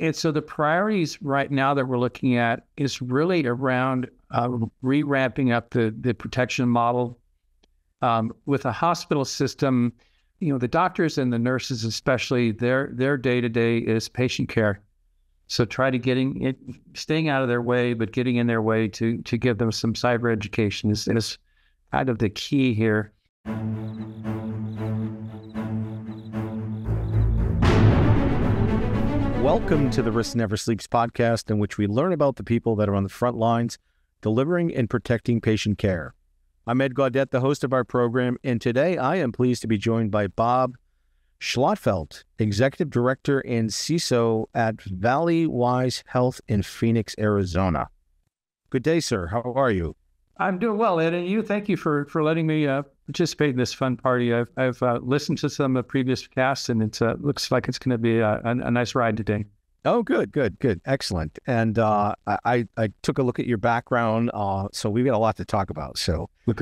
And so the priorities right now that we're looking at is really around re-ramping up the protection model. With a hospital system, the doctors and the nurses especially, their day-to-day is patient care. So try to staying out of their way, but getting in their way to give them some cyber education is kind of the key here. Welcome to the Risk Never Sleeps podcast, in which we learn about the people that are on the front lines, delivering and protecting patient care. I'm Ed Gaudette, the host of our program, and today I am pleased to be joined by Bob Schlotfelt, Executive Director and CISO at Valleywise Health in Phoenix, Arizona. Good day, sir. How are you? I'm doing well, Ed, and you. Thank you for letting me participate in this fun party. I've listened to some of the previous casts, and it looks like it's going to be a nice ride today. Oh, good. Excellent. And I took a look at your background, so we've got a lot to talk about. So why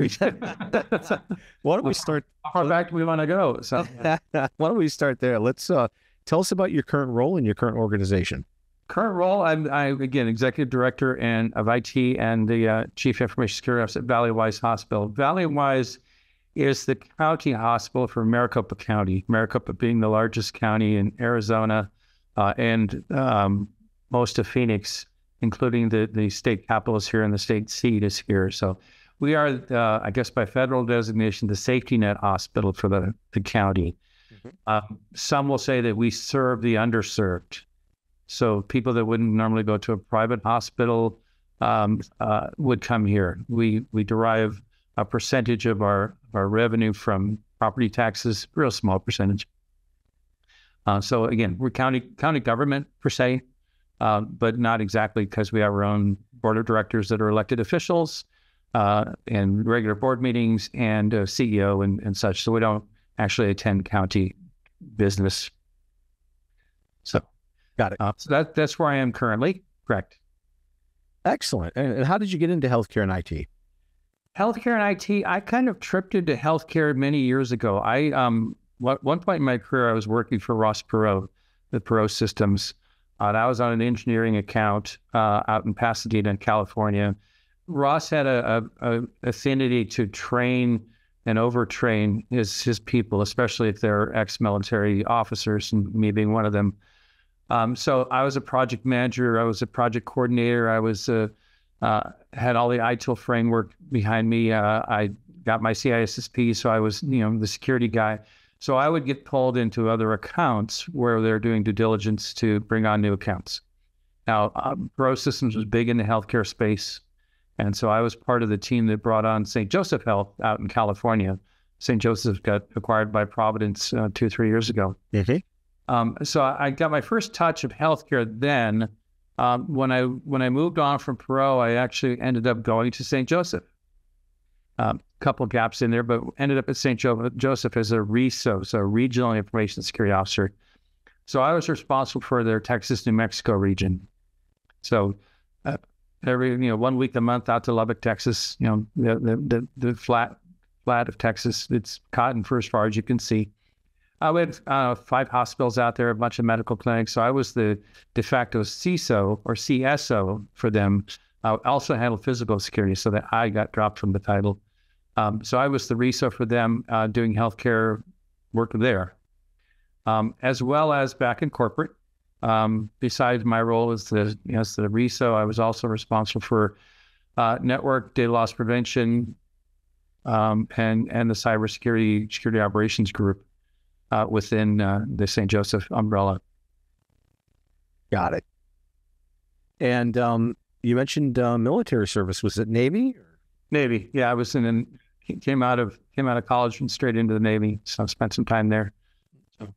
don't we start? How far back do we want to go? So why don't we start there? Let's tell us about your current role in your current organization. Current role, I'm again, Executive Director of IT and the Chief Information Security Officer at Valleywise Hospital. Valleywise is the county hospital for Maricopa County, Maricopa being the largest county in Arizona and most of Phoenix, including the state capital is here and the state seat is here. So we are, I guess by federal designation, the safety net hospital for the county. Mm-hmm. Some will say that we serve the underserved. So people that wouldn't normally go to a private hospital would come here. We derive a percentage of our revenue from property taxes, real small percentage. So again, we're county government per se, but not exactly, because we have our own board of directors that are elected officials and regular board meetings and CEO and such. So we don't actually attend county business. So. Got it. So that's where I am currently. Correct. Excellent. And how did you get into healthcare and IT? Healthcare and IT, I kind of tripped into healthcare many years ago. At one point in my career, I was working for Ross Perot, the Perot Systems. And I was on an engineering account out in Pasadena, California. Ross had a affinity to train and overtrain his people, especially if they're ex-military officers, and me being one of them. So I was a project manager. I was a project coordinator. I was had all the ITIL framework behind me. I got my CISSP, so I was the security guy. So I would get pulled into other accounts where they're doing due diligence to bring on new accounts. Now, Pro Systems was big in the healthcare space, and so I was part of the team that brought on St. Joseph Health out in California. St. Joseph got acquired by Providence 2-3 years ago. Mm-hmm. So I got my first touch of healthcare then. When I moved on from Perot, I actually ended up going to St. Joseph. Couple of gaps in there, but ended up at St. Joseph as a RISO, so Regional Information Security Officer. So I was responsible for their Texas, New Mexico region. So every 1 week a month out to Lubbock, Texas. The flat of Texas. It's cotton for as far as you can see. We had 5 hospitals out there, a bunch of medical clinics. So I was the de facto CISO or CSO for them. I also handled physical security, so that I got dropped from the title. So I was the RISO for them, doing healthcare work there, as well as back in corporate. Besides my role as the RISO, I was also responsible for network data loss prevention and the cybersecurity security operations group. Within the St. Joseph umbrella. Got it. And you mentioned military service. Was it Navy? Navy. Yeah, I was came out of college and straight into the Navy. So I spent some time there. So.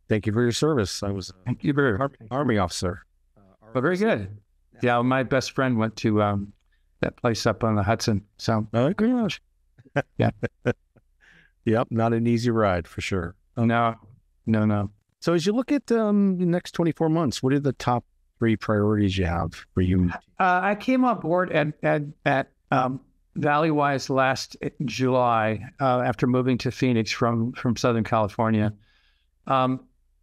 Thank you for your service. I was an Army officer. But very good. Yeah, my best friend went to that place up on the Hudson. So, oh gosh. Yeah. Yep, not an easy ride for sure. No. So as you look at the next 24 months, what are the top 3 priorities you have for you? I came on board at Valleywise last July after moving to Phoenix from Southern California.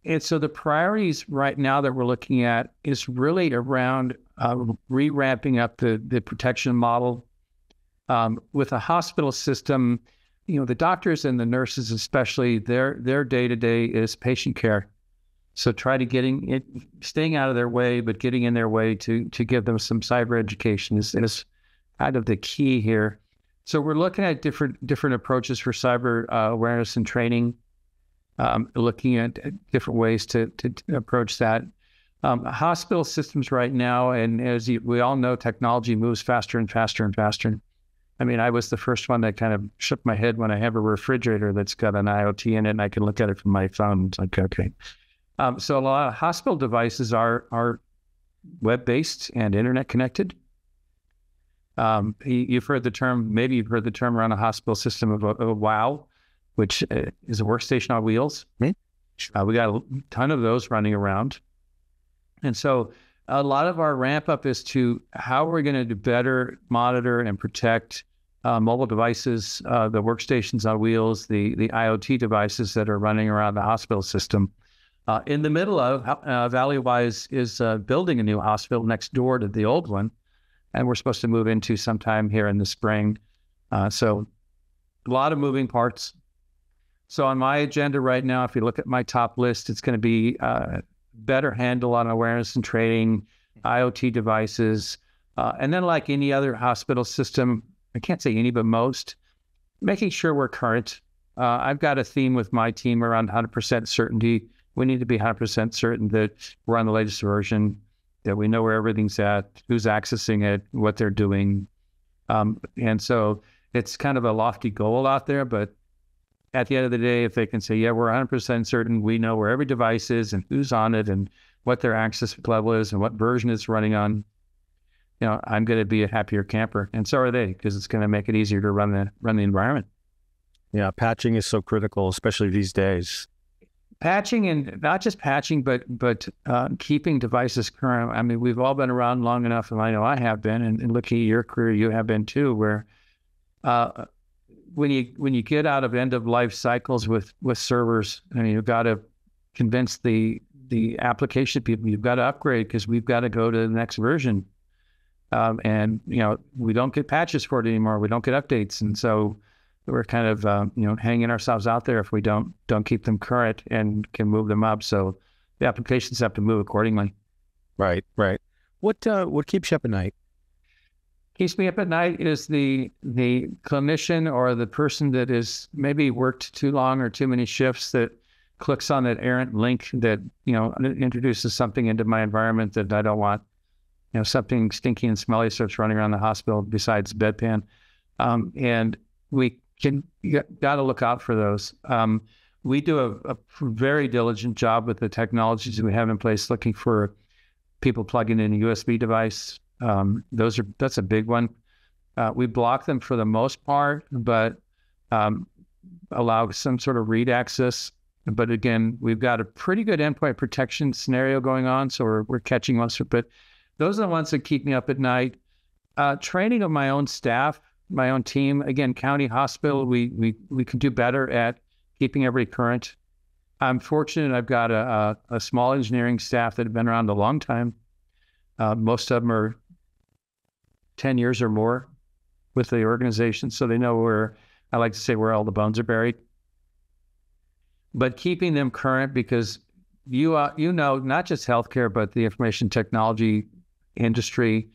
And so the priorities right now that we're looking at is really around re-ramping up the protection model. With a hospital system, the doctors and the nurses especially, their day-to-day is patient care. So try to staying out of their way, but getting in their way to give them some cyber education is kind of the key here. So we're looking at different approaches for cyber awareness and training, looking at different ways to approach that. Hospital systems right now, and as we all know, technology moves faster and faster and faster. I mean, I was the first one that kind of shook my head when I have a refrigerator that's got an IoT in it, and I can look at it from my phone. It's like, okay. So a lot of hospital devices are web-based and internet connected. You've heard the term around a hospital system of a WOW, which is a workstation on wheels. Mm-hmm. We got a ton of those running around. And so a lot of our ramp up is to how we're going to better monitor and protect mobile devices, the workstations on wheels, the IoT devices that are running around the hospital system. In the middle of Valleywise is building a new hospital next door to the old one, and we're supposed to move into sometime here in the spring. So a lot of moving parts. So on my agenda right now, if you look at my top list, it's going to be better handle on awareness and training, IoT devices, and then like any other hospital system, I can't say any, but most, making sure we're current. I've got a theme with my team around 100% certainty. We need to be 100% certain that we're on the latest version, that we know where everything's at, who's accessing it, what they're doing. And so it's kind of a lofty goal out there, but at the end of the day, if they can say, yeah, we're 100% certain, we know where every device is and who's on it and what their access level is and what version it's running on, I'm going to be a happier camper. And so are they, because it's going to make it easier to run the environment. Yeah, patching is so critical, especially these days. Patching, and not just patching, but keeping devices current. I mean, we've all been around long enough, and I know I have been, and looking at your career, you have been too, where when you get out of end of life cycles with servers, I mean, you've got to convince the application people you've got to upgrade because we've got to go to the next version. And we don't get patches for it anymore. We don't get updates, and so we're kind of hanging ourselves out there if we don't keep them current and can move them up. So the applications have to move accordingly. Right. What keeps you up at night? Keeps me up at night is the clinician or the person that is maybe worked too long or too many shifts that clicks on that errant link that introduces something into my environment that I don't want. Something stinky and smelly starts running around the hospital besides bedpan, and we got to look out for those. We do a very diligent job with the technologies we have in place, looking for people plugging in a USB device. That's a big one. We block them for the most part, but allow some sort of read access. But again, we've got a pretty good endpoint protection scenario going on, so we're catching most of it. But those are the ones that keep me up at night. Training of my own staff, my own team. Again, county hospital, we can do better at keeping everybody current. I'm fortunate I've got a small engineering staff that have been around a long time. Most of them are 10 years or more with the organization, so they know I like to say where all the bones are buried. But keeping them current, because not just healthcare, but the information technology industry,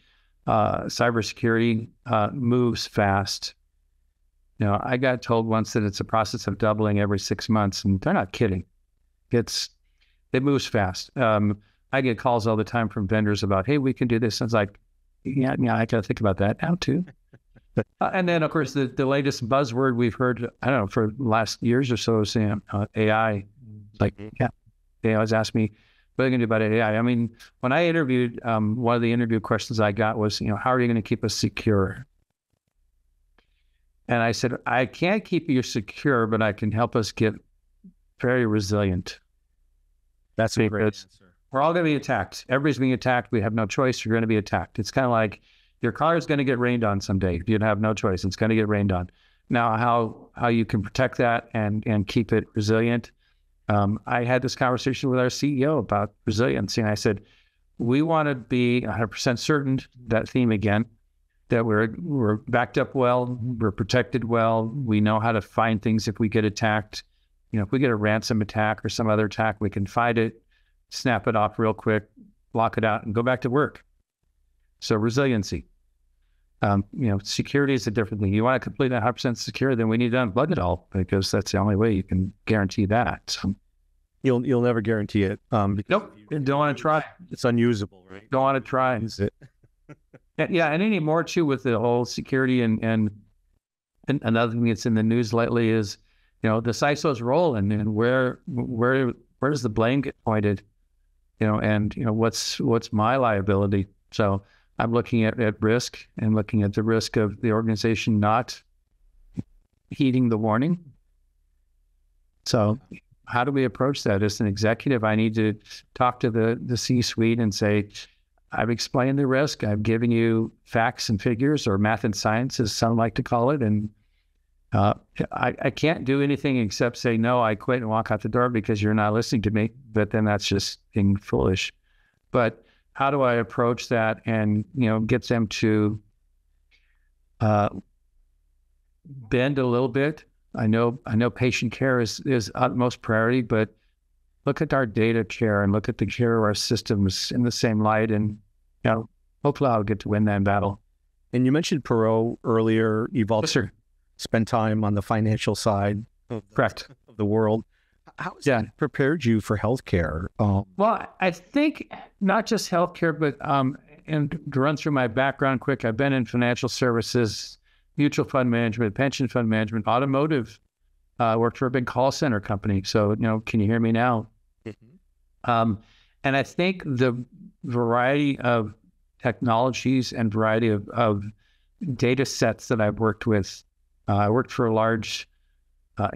cybersecurity moves fast. I got told once that it's a process of doubling every 6 months, and they're not kidding. It moves fast. I get calls all the time from vendors about, hey, we can do this. And it's like, yeah, I got to think about that now too. And then, of course, the latest buzzword we've heard, I don't know, for the last years or so is AI. Like, yeah, they always ask me, what are you going to do about AI? I mean, when I interviewed, one of the interview questions I got was, how are you going to keep us secure? And I said, I can't keep you secure, but I can help us get very resilient. That's a great answer. We're all going to be attacked. Everybody's being attacked. We have no choice. You're going to be attacked. It's kind of like your car is going to get rained on someday. You have no choice. It's going to get rained on. Now, how you can protect that and keep it resilient, I had this conversation with our CEO about resiliency, and I said, we want to be 100% certain, that theme again, that we're backed up well, we're protected well, we know how to find things if we get attacked. If we get a ransom attack or some other attack, we can find it, snap it off real quick, block it out, and go back to work. So resiliency. Security is a different thing. You want to complete 100% secure, then we need to unplug it all, because that's the only way you can guarantee that. So, You'll never guarantee it. Nope. Don't want to try. It's unusable, right? Don't want to try. Use it. Yeah, and any more too with the whole security and another thing that's in the news lately is, the CISO's role and where does the blame get pointed, and what's my liability. So I'm looking at risk and looking at the risk of the organization not heeding the warning. So how do we approach that? As an executive, I need to talk to the C-suite and say, I've explained the risk. I've given you facts and figures, or math and science, as some like to call it. And I can't do anything except say, no, I quit and walk out the door because you're not listening to me. But then that's just being foolish. But how do I approach that and, get them to bend a little bit? I know patient care is utmost priority, but look at our data care and look at the care of our systems in the same light, and hopefully I'll get to win that battle. And you mentioned Perot earlier. You've also spent time on the financial side of the world. How has that prepared you for healthcare? Well, I think not just healthcare, but and to run through my background quick, I've been in financial services, mutual fund management, pension fund management, automotive. Worked for a big call center company. So, can you hear me now? Mm-hmm. And I think the variety of technologies and variety of data sets that I've worked with, I worked for a large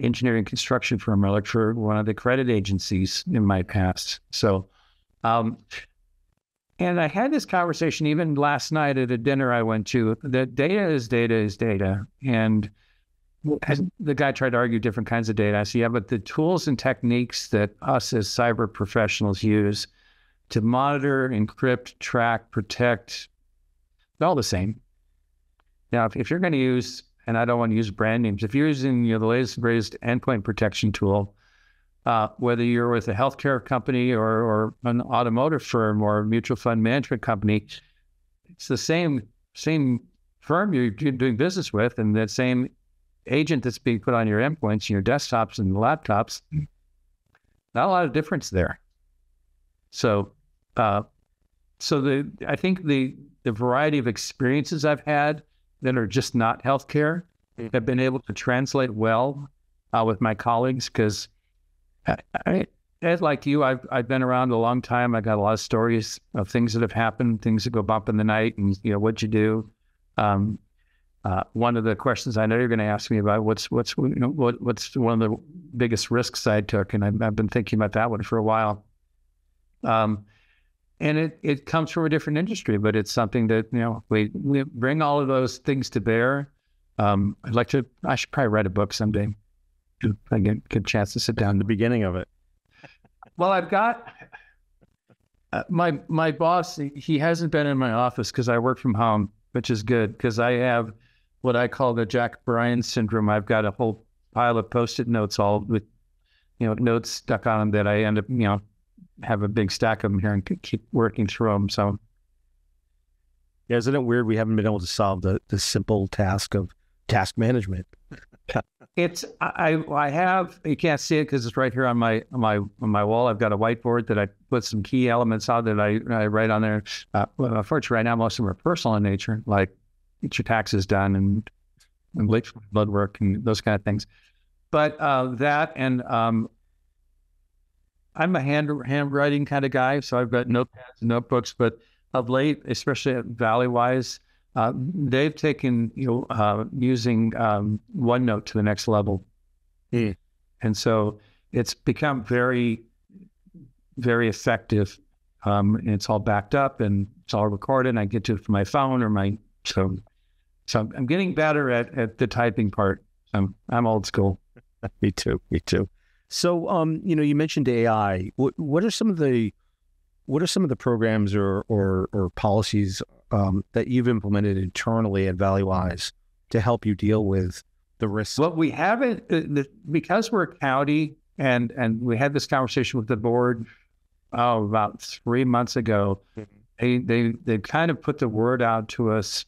engineering construction firm. I worked for one of the credit agencies in my past. So, and I had this conversation even last night at a dinner I went to, that data is data is data. And the guy tried to argue different kinds of data. I said, yeah, but the tools and techniques that us as cyber professionals use to monitor, encrypt, track, protect, they're all the same. Now, if you're going to use, and I don't want to use brand names, if you're using the latest and greatest endpoint protection tool, whether you're with a healthcare company or an automotive firm or a mutual fund management company, it's the same firm you're doing business with, and that same agent that's being put on your endpoints, your desktops and laptops. Not a lot of difference there. So, I think the variety of experiences I've had that are just not healthcare have been able to translate well with my colleagues, because like you, I've been around a long time. I got a lot of stories of things that have happened, things that go bump in the night, and what'd you do? One of the questions I know you're going to ask me about what's one of the biggest risks I took, and I've been thinking about that one for a while. And it comes from a different industry, but it's something that we bring all of those things to bear. I should probably write a book someday. If I get a chance to sit down. The beginning of it. Well, I've got my boss. He hasn't been in my office because I work from home, which is good, because I have what I call the Jack Bryan syndrome. I've got a whole pile of Post-it notes, all with, notes stuck on them that I end up, have a big stack of them here and keep working through them. So, yeah, isn't it weird we haven't been able to solve the simple task of task management? I have, you can't see it because it's right here on my wall. I've got a whiteboard that I put some key elements on that I write on there. Well, unfortunately, right now, most of them are personal in nature, like get your taxes done and blood work and those kind of things. But that, and I'm a handwriting kind of guy, so I've got notepads and notebooks. But of late, especially at Valleywise, they've taken using OneNote to the next level, and so it's become very, very effective. And it's all backed up and it's all recorded. And I get to it from my phone or so I'm getting better at the typing part. I'm old school. Me too. So, you mentioned AI. What are some of the programs or policies that you've implemented internally at Valleywise to help you deal with the risks? Well, we haven't, because we're a county, and we had this conversation with the board about 3 months ago. They kind of put the word out to us,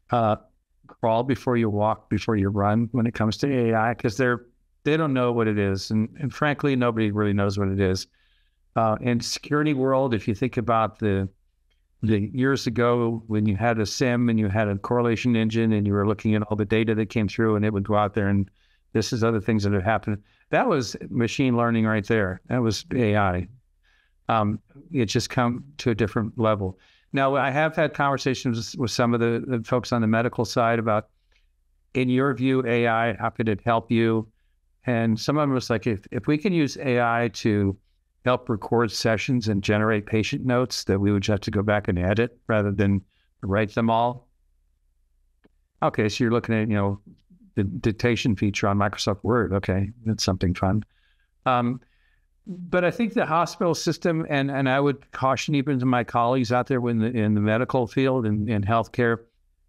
crawl before you walk, before you run when it comes to AI, because they don't know what it is. And frankly, nobody really knows what it is. In security world, if you think about the years ago when you had a SIM and you had a correlation engine and you were looking at all the data that came through and it would go out there and this is other things that have happened. That was machine learning right there. That was AI. It just come to a different level. Now, I have had conversations with some of the folks on the medical side about, in your view, AI, how could it help you? And some of them was like, if we can use AI to help record sessions and generate patient notes that we would just have to go back and edit rather than write them all. Okay, so you're looking at, the dictation feature on Microsoft Word. Okay, that's something fun. But I think the hospital system, and I would caution even to my colleagues out there in the medical field and in healthcare,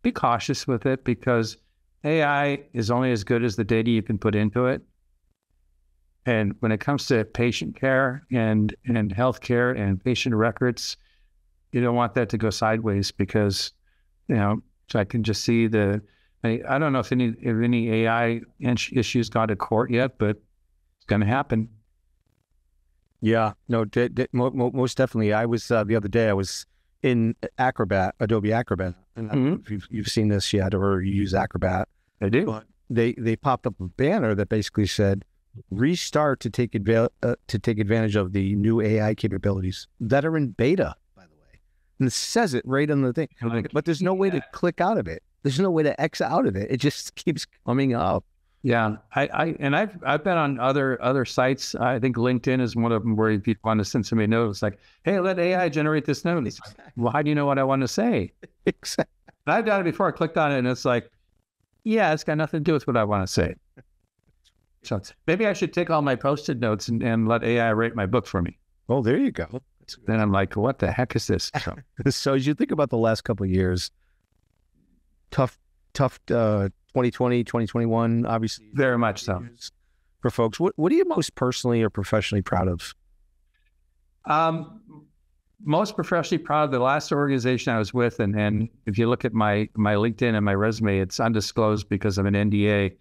be cautious with it, because AI is only as good as the data you can put into it. And when it comes to patient care and healthcare and patient records, you don't want that to go sideways, because, so I can just see I don't know if any AI issues got to court yet, but it's going to happen. Yeah, no, most definitely. I was, the other day, I was in Adobe Acrobat. And I don't know if you've seen this yet or you use Acrobat. I do. But they popped up a banner that basically said, restart to take advantage of the new AI capabilities that are in beta, by the way. And it says it right on the thing. But there's no way to click out of it. There's no way to X out of it. It just keeps coming up. Yeah, I've been on other sites. I think LinkedIn is one of them where if you want to send somebody a note, it's like, hey, let AI generate this note. Like, well, how do you know what I want to say? Exactly. And I've done it before. I clicked on it and it's like, yeah, it's got nothing to do with what I want to say. So maybe I should take all my Post-it notes and let AI write my book for me. Oh, there you go. Then I'm like, what the heck is this? So as you think about the last couple of years, tough 2020, 2021, obviously. Very much so. For folks, what are you most personally or professionally proud of? Most professionally proud of the last organization I was with. And if you look at my LinkedIn and my resume, it's undisclosed because of an NDA.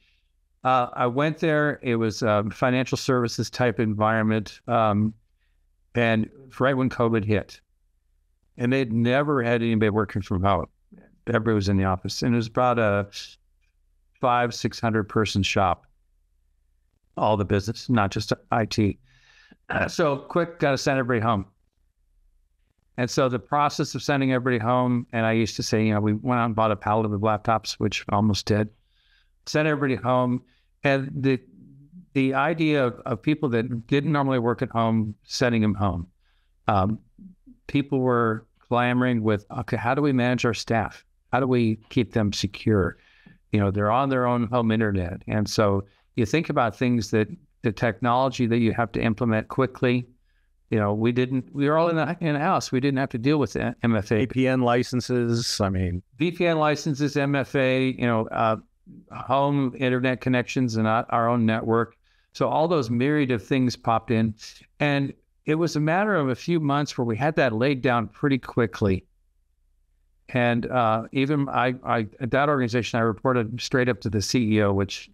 I went there. It was a financial services type environment. And right when COVID hit, and they'd never had anybody working from home. Everybody was in the office, and it was about a 500-600 person shop. All the business, not just IT. So quick, got to send everybody home. And so the process of sending everybody home, and I used to say, we went out and bought a pallet of laptops, which almost did. Sent everybody home, and the idea of people that didn't normally work at home, sending them home. People were clamoring with, okay, how do we manage our staff? How do we keep them secure? They're on their own home internet. And so you think about things that the technology that you have to implement quickly. We were all in the house. We didn't have to deal with MFA. VPN licenses. VPN licenses, MFA, home internet connections and our own network. So all those myriad of things popped in. And it was a matter of a few months where we had that laid down pretty quickly. And even I at that organization, I reported straight up to the CEO, which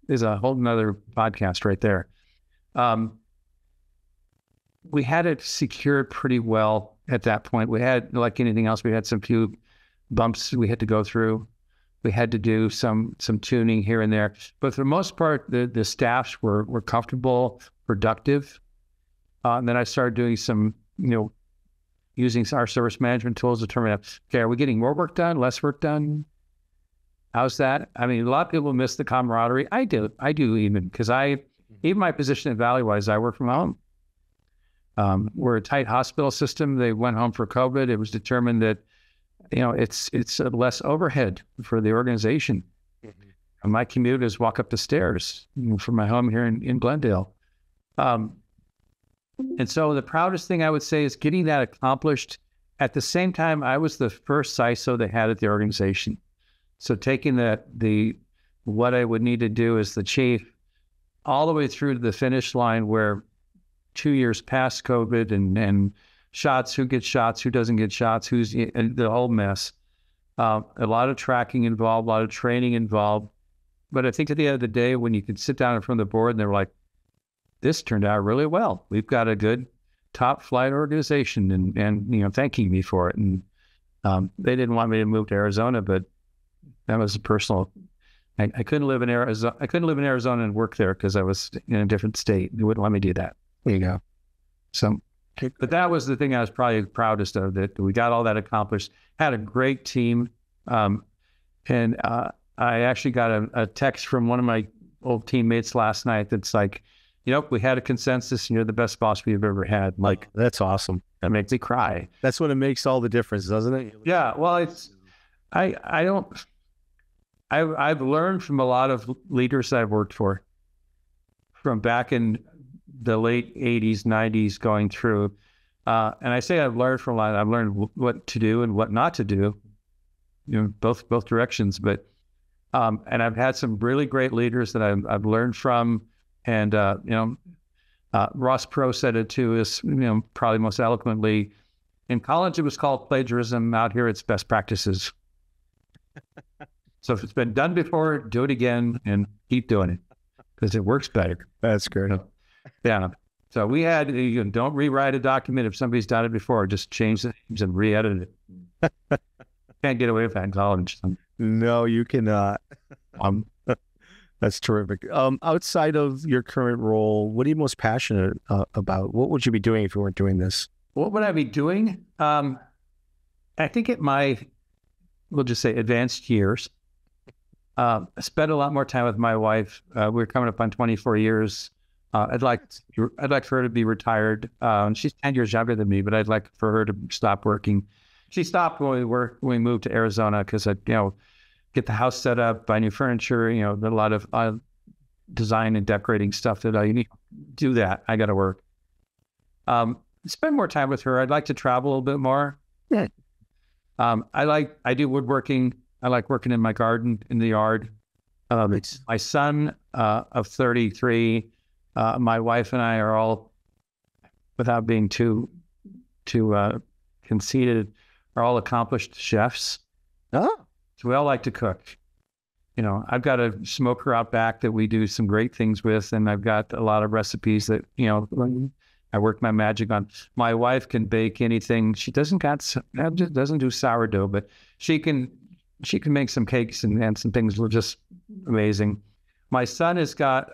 is a whole nother podcast right there. We had it secured pretty well at that point. We had, like anything else, we had some few bumps we had to go through. We had to do some tuning here and there. But for the most part, the staffs were comfortable, productive. And then I started doing some, using our service management tools to determine, okay, are we getting more work done, less work done? How's that? A lot of people miss the camaraderie. I do even, because even my position at Valleywise, I work from home. We're a tight hospital system. They went home for COVID. It was determined that, it's less overhead for the organization. And my commute is walk up the stairs from my home here in Glendale. And so the proudest thing I would say is getting that accomplished. At the same time, I was the first CISO they had at the organization. So taking what I would need to do as the chief all the way through to the finish line, where 2 years past COVID and shots, who gets shots, who doesn't get shots, and the whole mess. A lot of tracking involved, a lot of training involved. But I think at the end of the day, when you can sit down in front of the board and they're like, this turned out really well. We've got a good top flight organization and thanking me for it. And they didn't want me to move to Arizona, but that was a personal. I couldn't live in Arizona. I couldn't live in Arizona and work there because I was in a different state. They wouldn't let me do that. There you go. So, but that was the thing I was probably proudest of, that we got all that accomplished. Had a great team. And I actually got a text from one of my old teammates last night that's like, we had a consensus and you're the best boss we've ever had. Like, that's awesome. That makes me cry. That's when it makes all the difference, doesn't it? Yeah. Well, I've learned from a lot of leaders I've worked for from back in the late 80s, 90s going through. And I say I've learned from a lot. I've learned what to do and what not to do, both directions. But and I've had some really great leaders that I've learned from. And Ross Perot said it too, is probably most eloquently. In college, it was called plagiarism. Out here, it's best practices. So if it's been done before, do it again and keep doing it because it works better. That's great. Yeah. So we had, don't rewrite a document if somebody's done it before. Just change the names and re-edit it. Can't get away with that in college. No, you cannot. That's terrific. Outside of your current role, what are you most passionate about? What would you be doing if you weren't doing this? What would I be doing? I think at my, we'll just say advanced years, I spent a lot more time with my wife. We're coming up on 24 years. I'd like for her to be retired. She's 10 years younger than me, but I'd like for her to stop working. She stopped when we moved to Arizona because I, get the house set up, buy new furniture, a lot of design and decorating stuff that you need to do that. I got to work. Spend more time with her. I'd like to travel a little bit more. Yeah. I do woodworking. I like working in my garden, in the yard. It's my son of 33. My wife and I are all, without being too conceited, are all accomplished chefs. Oh. So we all like to cook. I've got a smoker out back that we do some great things with, and I've got a lot of recipes that, I work my magic on. My wife can bake anything. She doesn't do sourdough, but she can make some cakes and some things were just amazing. My son has got,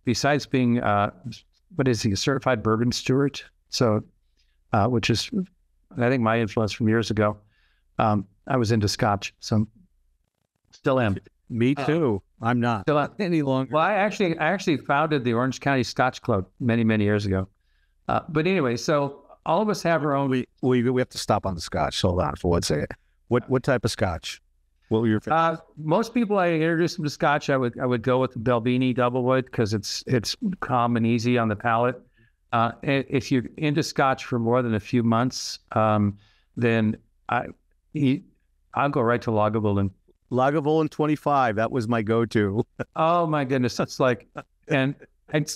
besides being, what is he, a certified bourbon steward? So, which is, I think, my influence from years ago. I was into Scotch, so still am. Me too. I'm not still am. Any longer. Well, I actually founded the Orange County Scotch Club many, many years ago. But anyway, so all of us have our own. We have to stop on the Scotch. Hold on for 1 second. What type of Scotch? What were your favorites? Most people I introduced them to Scotch, I would go with the Belvini Doublewood because it's calm and easy on the palate. If you're into Scotch for more than a few months, then I'll go right to Lagavulin. Lagavulin 25. That was my go-to. Oh my goodness, it's like, and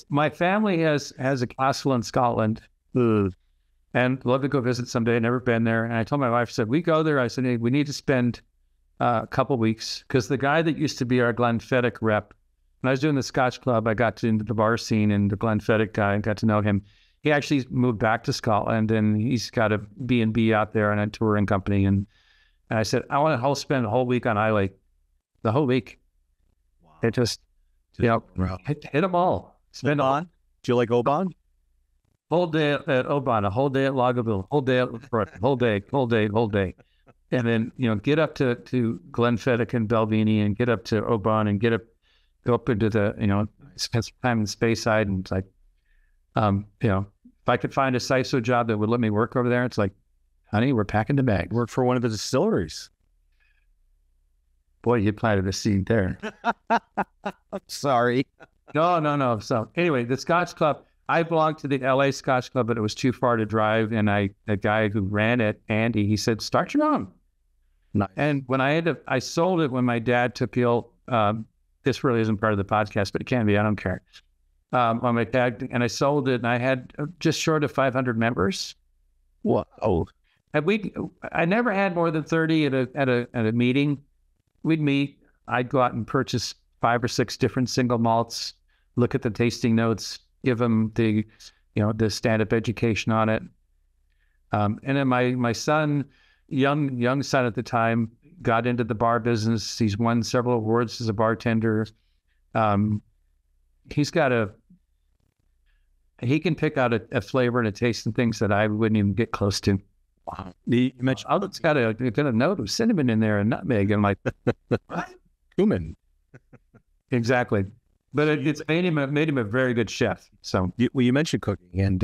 my family has a castle in Scotland, and love to go visit someday. Never been there, and I told my wife, I said, we go there. I said, hey, we need to spend a couple weeks because the guy that used to be our Glenfiddich rep, when I was doing the Scotch Club, I got into the bar scene, and the Glenfiddich guy, got to know him. He actually moved back to Scotland, and he's got a B&B out there and a touring company. And I said, I want to spend a whole week on Islay. The whole week. Wow. It just hit them all. Spend Oban? Do you like Oban? Whole day at Oban, a whole day at Lagavulin, whole day at Front, whole day. And then, get up to Glenfiddich and Belvini and get up to Oban and go up into the, spend some time in Speyside. And it's like, if I could find a CISO job that would let me work over there, it's like, honey, we're packing the bag. Work for one of the distilleries. Boy, you planted a seed there. I'm sorry. No. So anyway, the Scotch Club, I belonged to the LA Scotch Club, but it was too far to drive. And the guy who ran it, Andy, he said, start your own. Nice. And when I sold it when my dad took ill. This really isn't part of the podcast, but it can be. I don't care. On my dad, and I sold it, and I had just short of 500 members. Whoa. I never had more than 30 at a meeting. We'd meet. I'd go out and purchase 5 or 6 different single malts, look at the tasting notes, give them the stand-up education on it. And then my son, young son at the time, got into the bar business. He's won several awards as a bartender. He can pick out a flavor and a taste and things that I wouldn't even get close to. Wow. You mentioned, it's got a note of cinnamon in there and nutmeg. I'm like, what? Cumin. Exactly. But it's made him a very good chef. So you mentioned cooking, and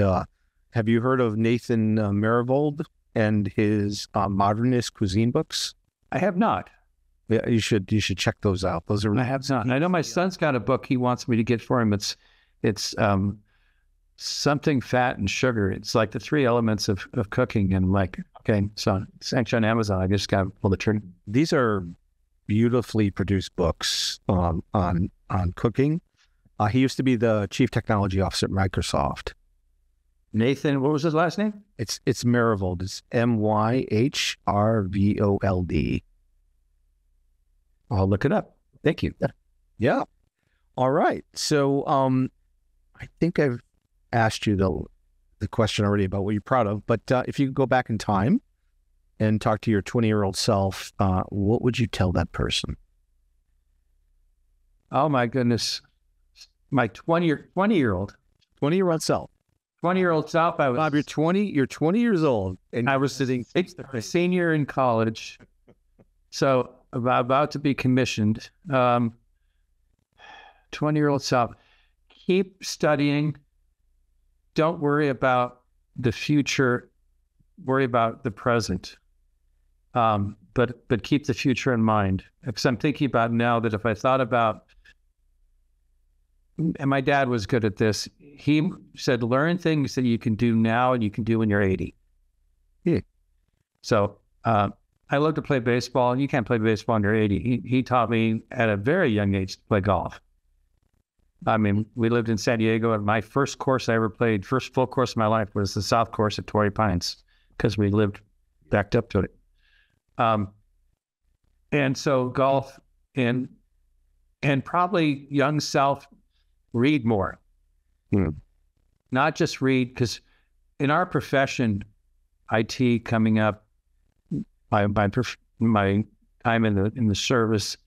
have you heard of Nathan Marivold and his modernist cuisine books? I have not. Yeah, you should check those out. Those are. I have not. And I know my son's got a book he wants me to get for him. It's something fat and sugar. It's like the 3 elements of cooking. And I'm like, okay, so it's actually on Amazon. I just got to pull the trigger. These are beautifully produced books on cooking. He used to be the chief technology officer at Microsoft. Nathan, what was his last name? It's Marivold. It's Myhrvold. I'll look it up. Thank you. Yeah. All right. So I think I've asked you the question already about what you're proud of, but if you could go back in time and talk to your 20-year-old self, what would you tell that person? Oh my goodness. My 20-year-old self. 20-year-old self. I was Bob, you're 20 years old, and I was sitting a senior in college. So about to be commissioned. 20-year-old self, keep studying. Don't worry about the future. Worry about the present. But keep the future in mind. Because I'm thinking about now that if I thought about, and my dad was good at this, he said, learn things that you can do now and you can do when you're 80. Yeah. So I love to play baseball. You can't play baseball when you're 80. He taught me at a very young age to play golf. I mean, we lived in San Diego, and my first course I ever played, first full course of my life, was the South Course at Torrey Pines, because we lived backed up to it. And so golf and probably young self, read more. Not just read, because in our profession, IT coming up, my time in the service,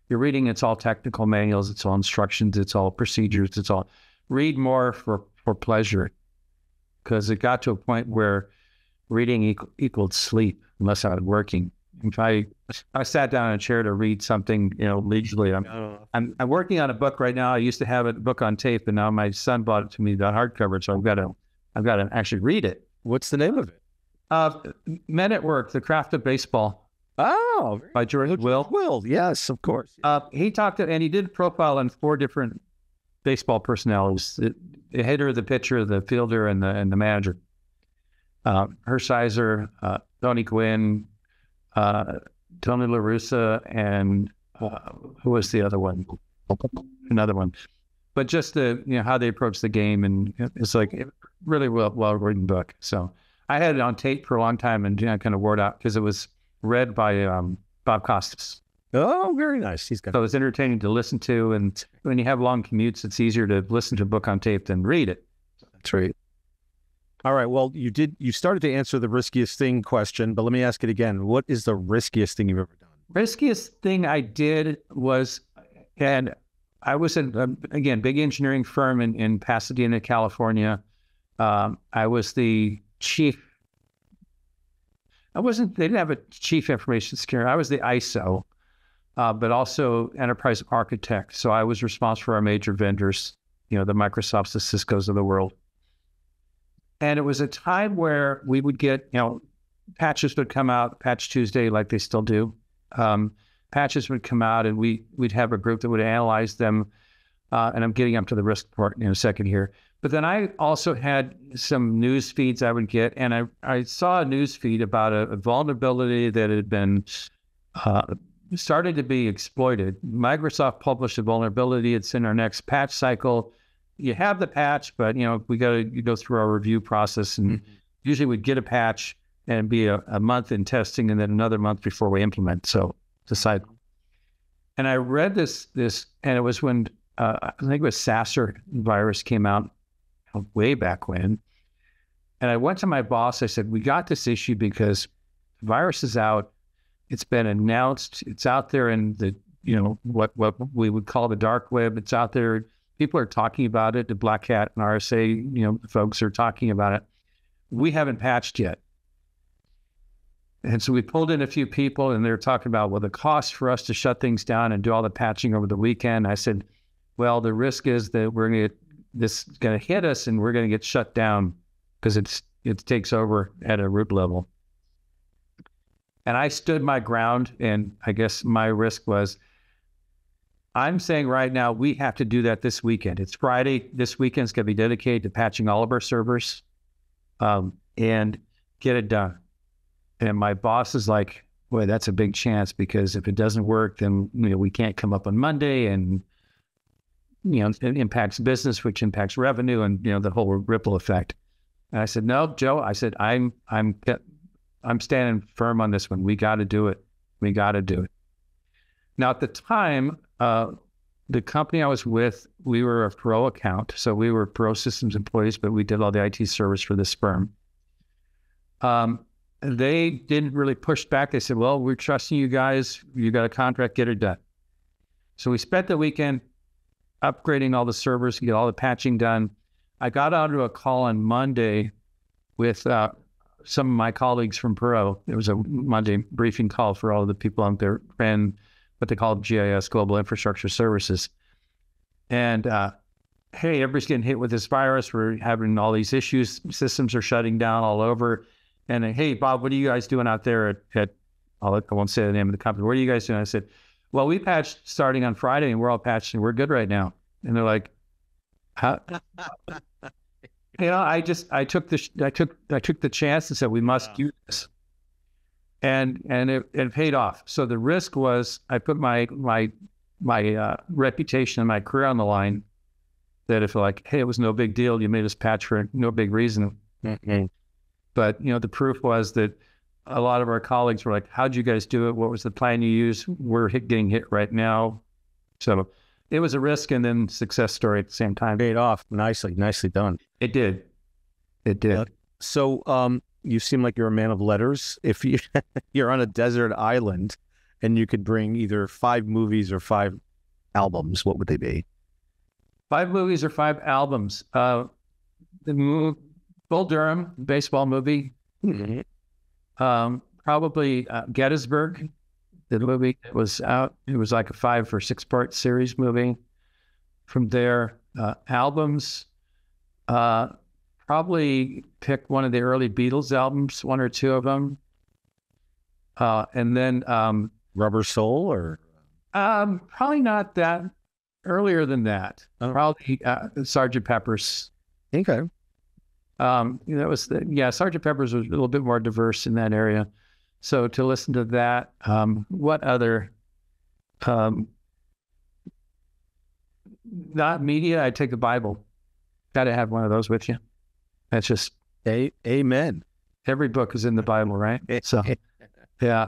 you're reading, it's all technical manuals, it's all instructions, it's all procedures, it's all read more for pleasure, because it got to a point where reading equaled sleep unless I was working. If I sat down in a chair to read something, leisurely, I'm working on a book right now. I used to have a book on tape, and now my son bought it to me, the hardcover, so I've got to actually read it. What's the name of it? Men at Work: The Craft of Baseball. Oh, by George Will. Will, yes, of course. He talked to, and he did a profile on 4 different baseball personalities: the hitter, the pitcher, the fielder, and the manager. Hershiser, Tony Gwynn, Tony La Russa, and who was the other one? Another one. But just how they approach the game, and it's like a really well written book. So I had it on tape for a long time, and kind of wore it out because it was read by Bob Costas. Oh, very nice. So it was entertaining to listen to, and when you have long commutes, it's easier to listen to a book on tape than read it. That's right. All right. Well, you started to answer the riskiest thing question, but let me ask it again. What is the riskiest thing you've ever done? Riskiest thing I did was, and I was in, again, big engineering firm in Pasadena, California. I was the chief. They didn't have a chief information security. I was the ISO, but also enterprise architect. So I was responsible for our major vendors, the Microsofts, the Ciscos of the world. And it was a time where we would get, patches would come out, Patch Tuesday, like they still do. Patches would come out, and we'd have a group that would analyze them, And I'm getting up to the risk part in a second here. But then I also had some news feeds I would get, and I saw a news feed about a vulnerability that had been started to be exploited. Microsoft published a vulnerability. It's in our next patch cycle. You have the patch, but we got to go through our review process, and usually we'd get a patch and be a month in testing, and then another month before we implement. So it's a cycle. And I read this, and it was when I think it was Sasser virus came out way back when. And I went to my boss. I said, we got this issue because the virus is out. It's been announced. It's out there in the, what we would call the dark web. It's out there. People are talking about it. The Black Hat and RSA, folks are talking about it. We haven't patched yet. And so we pulled in a few people, and they were talking about, well, the cost for us to shut things down and do all the patching over the weekend. I said, well, the risk is that this is going to hit us, and we're going to get shut down because it takes over at a root level. And I stood my ground, and I guess my risk was, I'm saying right now we have to do that this weekend. It's Friday. This weekend's going to be dedicated to patching all of our servers, and get it done. And my boss is like, boy, that's a big chance, because if it doesn't work, then we can't come up on Monday, and it impacts business, which impacts revenue, and the whole ripple effect. And I said, no, Joe. I said, I'm standing firm on this one. We got to do it. We got to do it. Now, at the time, the company I was with, we were a pro account, so we were pro systems employees, but we did all the IT service for this firm. They didn't really push back. They said, well, we're trusting you guys. You got a contract, get it done. So we spent the weekend upgrading all the servers, get all the patching done. I got onto a call on Monday with some of my colleagues from Pro. It was a Monday briefing call for all of the people out there, and what they call GIS, Global Infrastructure Services. And hey, everybody's getting hit with this virus. We're having all these issues. Systems are shutting down all over. And hey, Bob, what are you guys doing out there I won't say the name of the company. What are you guys doing? I said, well, we patched starting on Friday, and we're all patched, and we're good right now. And they're like, how? I took the chance and said, we must do this. And it paid off. So the risk was, I put my reputation and my career on the line, that if hey, it was no big deal, you made us patch for no big reason. Mm-hmm. But the proof was that a lot of our colleagues were like, how'd you guys do it? What was the plan you used? We're getting hit right now. So it was a risk and then success story at the same time. Paid off. Nicely done. It did. So you seem like you're a man of letters. If you're on a desert island and you could bring either 5 movies or 5 albums, what would they be? 5 movies or 5 albums. The Bull Durham baseball movie. Mm-hmm. Probably Gettysburg, the movie that was out. It was like a 5 or 6 part series movie. From there, albums, probably pick one of the early Beatles albums, 1 or 2 of them. And then Rubber Soul, or probably not that earlier than that. Oh. Probably Sgt. Pepper's. Okay. That was Sgt. Pepper's was a little bit more diverse in that area. So to listen to that, what other, not media, I'd take the Bible. Got to have one of those with you. That's just amen. Every book is in the Bible, right? So, yeah.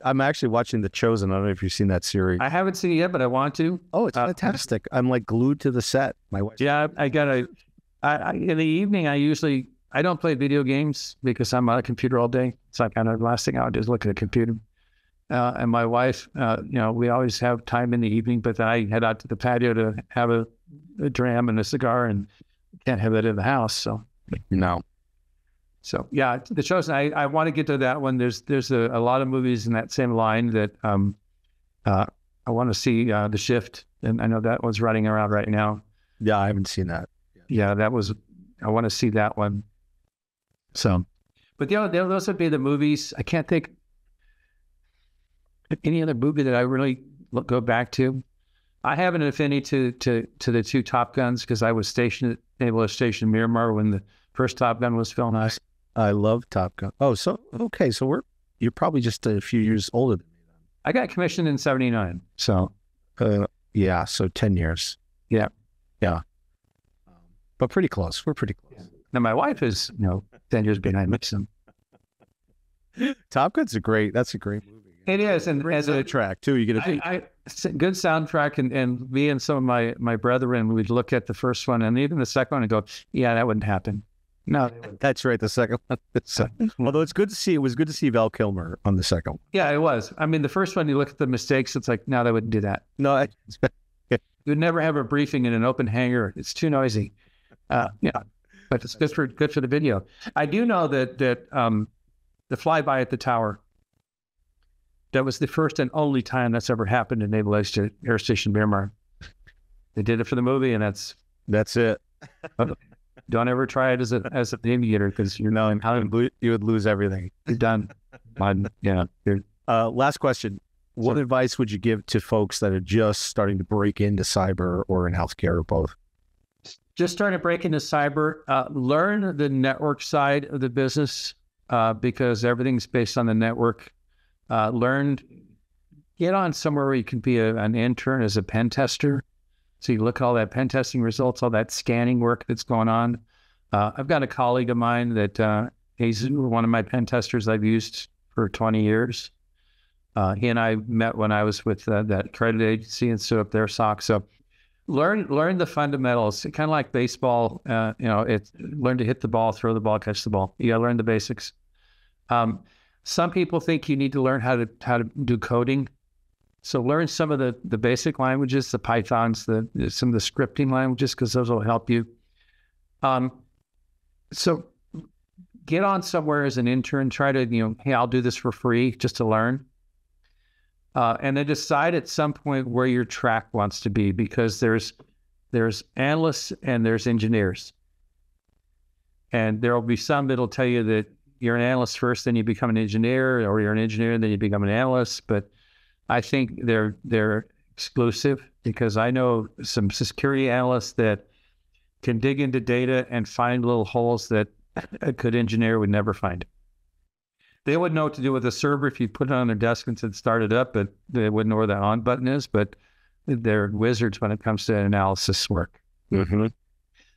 I'm actually watching The Chosen. I don't know if you've seen that series. I haven't seen it yet, but I want to. Oh, it's fantastic. I'm like glued to the set. My wife. Yeah, I gotta. In the evening, I don't play video games because I'm on a computer all day. So the last thing I would do is look at a computer. And my wife, we always have time in the evening, but then I head out to the patio to have a dram and a cigar, and can't have that in the house. So no. So yeah, The Chosen. I want to get to that one. There's a lot of movies in that same line that I want to see. The Shift, and I know that one's running around right now. Yeah, I haven't seen that. Yeah, I want to see that one. So, but those would be the movies. I can't think of any other movie that I really go back to. I have an affinity to the two Top Guns because I was stationed at Naval Air Station Miramar when the first Top Gun was filmed. Nice. I love Top Gun. Oh, so okay, so you're probably just a few years older than me then. I got commissioned in '79, so yeah, so 10 years. Yeah, but pretty close. We're pretty close. Now my wife is 10 years behind me. So. Top Gun's that's a great movie. It is, and as a track too, you get good soundtrack, and me and some of my brethren, we'd look at the first one and even the second one and go, yeah, that wouldn't happen. No, that's right. The second one. Although it was good to see Val Kilmer on the second one. Yeah, it was. I mean, the first one, you look at the mistakes, it's like, no, they wouldn't do that. No, you'd never have a briefing in an open hangar. It's too noisy. Yeah, but it's good for the video. I do know that the flyby at the tower, that was the first and only time that's ever happened in Naval Air Station Miramar. They did it for the movie, and that's it. Don't ever try it as an aviator because you would lose everything. You're done. Yeah. Last question. What advice would you give to folks that are just starting to break into cyber or in healthcare or both? Just starting to break into cyber. Learn the network side of the business because everything's based on the network. Get on somewhere where you can be an intern as a pen tester. So you look at all that pen testing results, all that scanning work that's going on. I've got a colleague of mine that he's one of my pen testers I've used for 20 years. He and I met when I was with that credit agency and stood up their SOC. So learn the fundamentals. Kind of like baseball, learn to hit the ball, throw the ball, catch the ball. You got to learn the basics. Some people think you need to learn how to do coding. So learn some of the basic languages, the Pythons, some of the scripting languages, because those will help you. So get on somewhere as an intern. Try to, hey, I'll do this for free just to learn. And then decide at some point where your track wants to be, because there's analysts and there's engineers. And there will be some that'll tell you that you're an analyst first, then you become an engineer, or you're an engineer, then you become an analyst. But I think they're exclusive, because I know some security analysts that can dig into data and find little holes that a good engineer would never find. They wouldn't know what to do with a server if you put it on their desk and said start it up, but they wouldn't know where the on button is. But they're wizards when it comes to analysis work. Mm-hmm.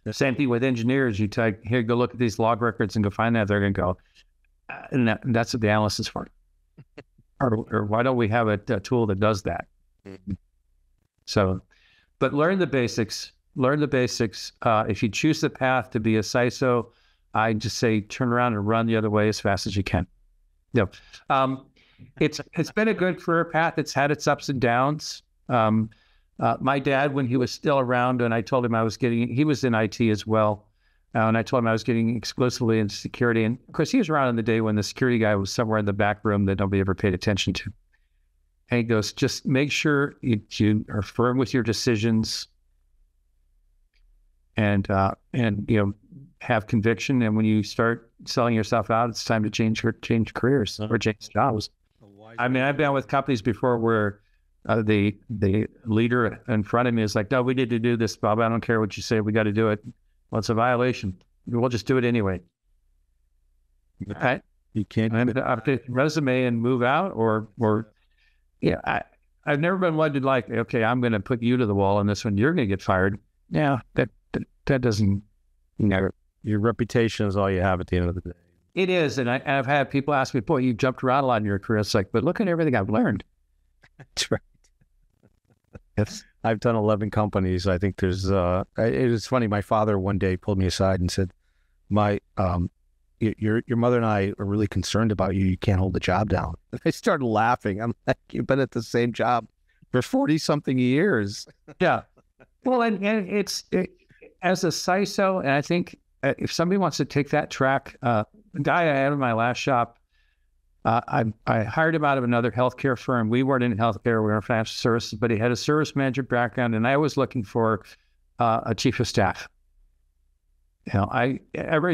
The same thing with engineers. You type, here, go look at these log records and go find that. They're going to go, and that's what the analyst is for. Or why don't we have a tool that does that? Mm-hmm. So, but learn the basics. Learn the basics. If you choose the path to be a CISO, I just say turn around and run the other way as fast as you can. It's been a good career path. It's had its ups and downs. My dad, when he was still around, and I told him he was in IT as well. And I told him I was getting exclusively into security. And of course, he was around in the day when the security guy was somewhere in the back room that nobody ever paid attention to. And he goes, just make sure you are firm with your decisions and have conviction. And when you start selling yourself out, it's time to change careers or change jobs. I mean, I've been with companies before where the leader in front of me is like, no, we need to do this, Bob. I don't care what you say. We got to do it. Well, it's a violation. We'll just do it anyway. Okay. You can't update the resume and move out, or I've never been one to like, okay, I'm going to put you to the wall on this one. You're going to get fired. Yeah, that doesn't, your reputation is all you have at the end of the day. It is. And I've had people ask me, boy, you jumped around a lot in your career. It's like, but look at everything I've learned. That's right. Yes. I've done 11 companies. I think there's, it was funny. My father one day pulled me aside and said, your mother and I are really concerned about you. You can't hold the job down. And I started laughing. I'm like, you've been at the same job for 40 something years. Yeah. Well, and it's as a CISO, and I think if somebody wants to take that track, the guy I had in my last shop, I hired him out of another healthcare firm. We weren't in healthcare; we were in financial services. But he had a service manager background, and I was looking for a chief of staff. Every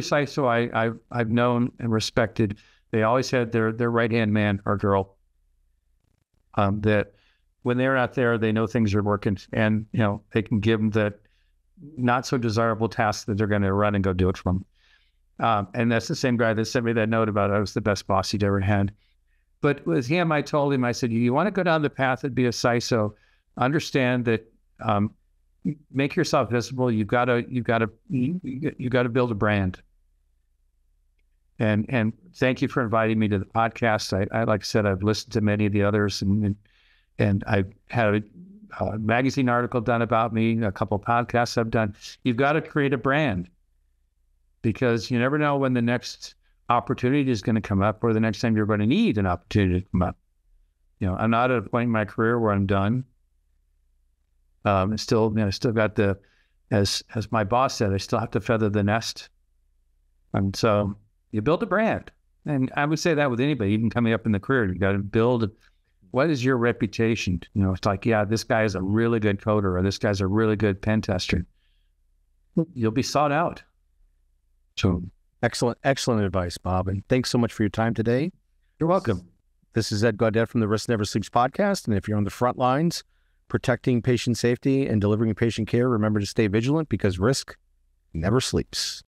CISO I've known and respected, they always had their right hand man or girl that when they're not there, they know things are working, and they can give them the not so desirable task that they're going to run and go do it from. And that's the same guy that sent me that note about I was the best boss he'd ever had. But with him, I told him, I said, you want to go down the path and be a CISO, understand that make yourself visible. You've got to build a brand. And thank you for inviting me to the podcast. I like I said, I've listened to many of the others, and I've had a magazine article done about me, a couple of podcasts I've done. You've got to create a brand, because you never know when the next opportunity is going to come up, or the next time you're going to need an opportunity to come up. I'm not at a point in my career where I'm done. I still got as my boss said, I still have to feather the nest. And so you build a brand. And I would say that with anybody, even coming up in the career, you got to build, what is your reputation? It's like, yeah, this guy is a really good coder, or this guy's a really good pen tester. You'll be sought out. So excellent advice, Bob. And thanks so much for your time today. You're welcome. This is Ed Gaudet from the Risk Never Sleeps podcast. And if you're on the front lines, protecting patient safety and delivering patient care, remember to stay vigilant, because risk never sleeps.